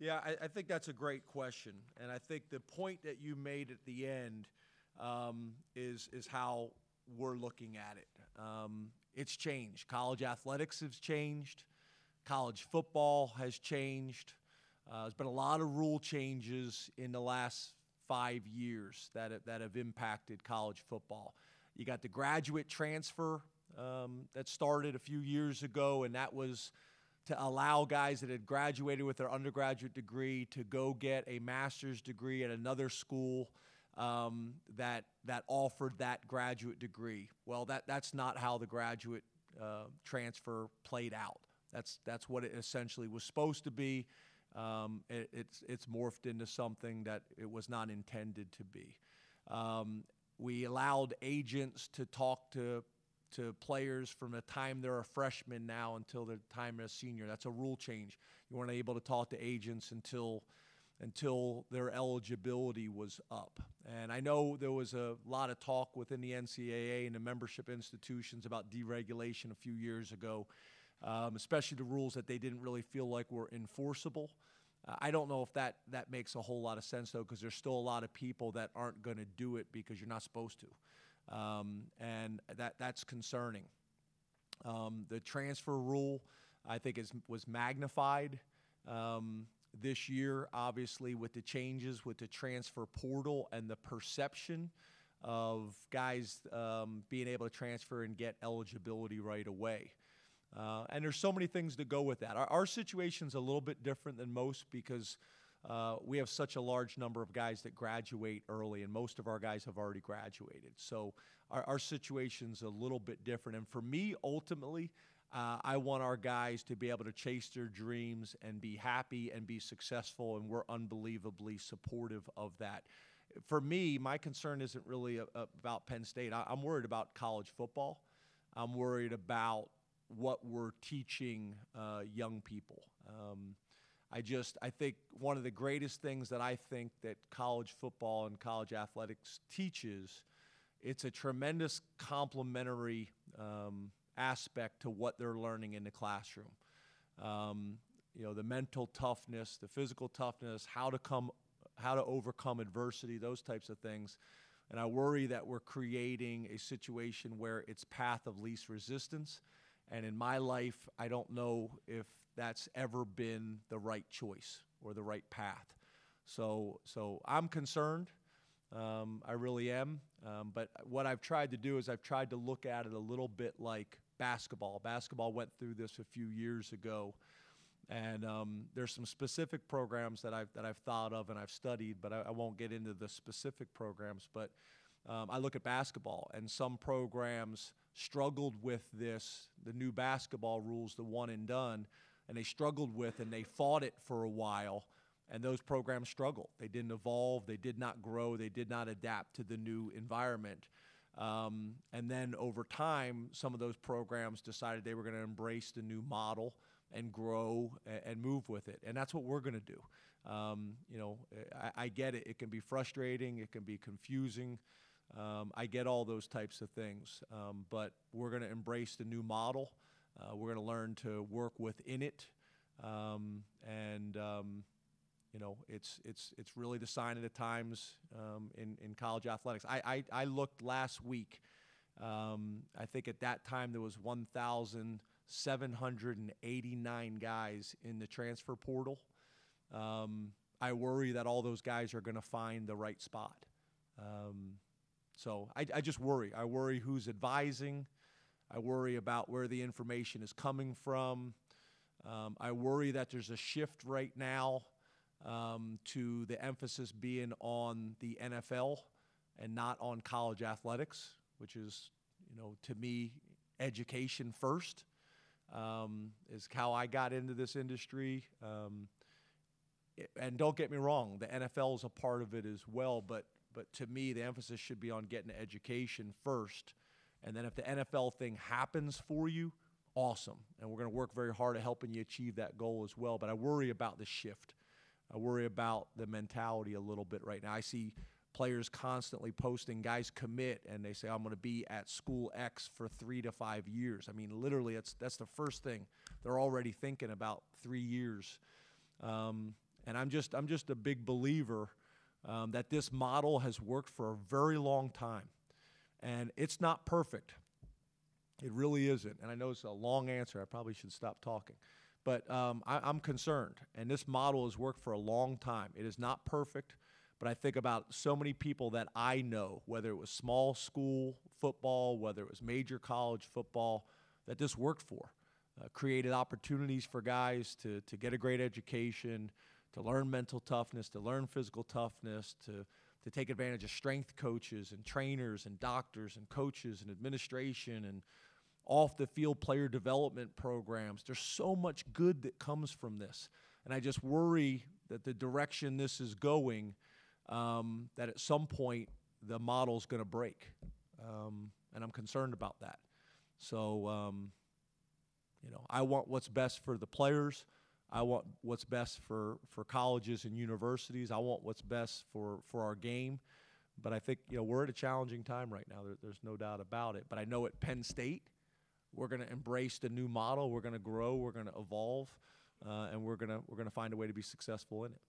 Yeah, I think that's a great question, and I think the point that you made at the end is how we're looking at it. It's changed. College athletics has changed. College football has changed. There's been a lot of rule changes in the last 5 years that have impacted college football. You got the graduate transfer that started a few years ago, and that was to allow guys that had graduated with their undergraduate degree to go get a master's degree at another school that offered that graduate degree. Well, that's not how the graduate transfer played out. That's what it essentially was supposed to be. It's morphed into something that it was not intended to be. We allowed agents to talk to players from the time they're a freshman now until the time they're a senior. That's a rule change. You weren't able to talk to agents until their eligibility was up. And I know there was a lot of talk within the NCAA and the membership institutions about deregulation a few years ago, especially the rules that they didn't really feel like were enforceable. I don't know if that makes a whole lot of sense, though, because there's still a lot of people that aren't going to do it because you're not supposed to. And that's concerning. The transfer rule, I think, was magnified this year, obviously, with the changes with the transfer portal and the perception of guys being able to transfer and get eligibility right away. And there's so many things that go with that. Our situation's a little bit different than most because we have such a large number of guys that graduate early, and most of our guys have already graduated. So our situation's a little bit different. And for me, ultimately, I want our guys to be able to chase their dreams and be happy and be successful, and we're unbelievably supportive of that. For me, my concern isn't really about Penn State. I'm worried about college football. I'm worried about what we're teaching young people. I think one of the greatest things that I think that college football and college athletics teaches, it's a tremendous complementary aspect to what they're learning in the classroom. The mental toughness, the physical toughness, how to overcome adversity, those types of things. And I worry that we're creating a situation where it's path of least resistance. And in my life, I don't know if that's ever been the right choice or the right path. So I'm concerned. I really am. But what I've tried to do is I've tried to look at it a little bit like basketball. Basketball went through this a few years ago. And there's some specific programs that I've thought of and I've studied, but I won't get into the specific programs. But I look at basketball, and some programs struggled with the new basketball rules, the one and done, and they struggled with and they fought it for a while, and those programs struggled. They didn't evolve, they did not grow, they did not adapt to the new environment. And then over time, some of those programs decided they were going to embrace the new model and grow and move with it. And that's what we're going to do. I get it. It can be frustrating. It can be confusing. I get all those types of things. But we're going to embrace the new model. We're going to learn to work within it. It's really the sign of the times in college athletics. I looked last week. I think at that time there was 1,789 guys in the transfer portal. I worry that all those guys are going to find the right spot. So I just worry. I worry who's advising. I worry about where the information is coming from. I worry that there's a shift right now to the emphasis being on the NFL and not on college athletics, which is, to me, education first, is how I got into this industry. And don't get me wrong, the NFL is a part of it as well, but to me, the emphasis should be on getting education first. And then if the NFL thing happens for you, awesome. And we're going to work very hard at helping you achieve that goal as well. But I worry about the shift. I worry about the mentality a little bit right now. I see players constantly posting, guys commit, and they say, I'm going to be at school X for 3 to 5 years. I mean, literally, that's the first thing. They're already thinking about 3 years. And I'm just a big believer that this model has worked for a very long time. And it's not perfect. It really isn't. And I know it's a long answer. I probably should stop talking. But I'm concerned. And this model has worked for a long time. It is not perfect. But I think about so many people that I know, whether it was small school football, whether it was major college football, that this worked for. Created opportunities for guys to get a great education, to learn mental toughness, to learn physical toughness, to take advantage of strength coaches and trainers and doctors and coaches and administration and off-the-field player development programs. There's so much good that comes from this. And I just worry that the direction this is going, that at some point the model's going to break. And I'm concerned about that. So, you know, I want what's best for the players. I want what's best for colleges and universities. I want what's best for our game. But I think, you know, we're at a challenging time right now. There's no doubt about it. But I know at Penn State, we're going to embrace the new model. We're going to grow. We're going to evolve. And we're going to find a way to be successful in it.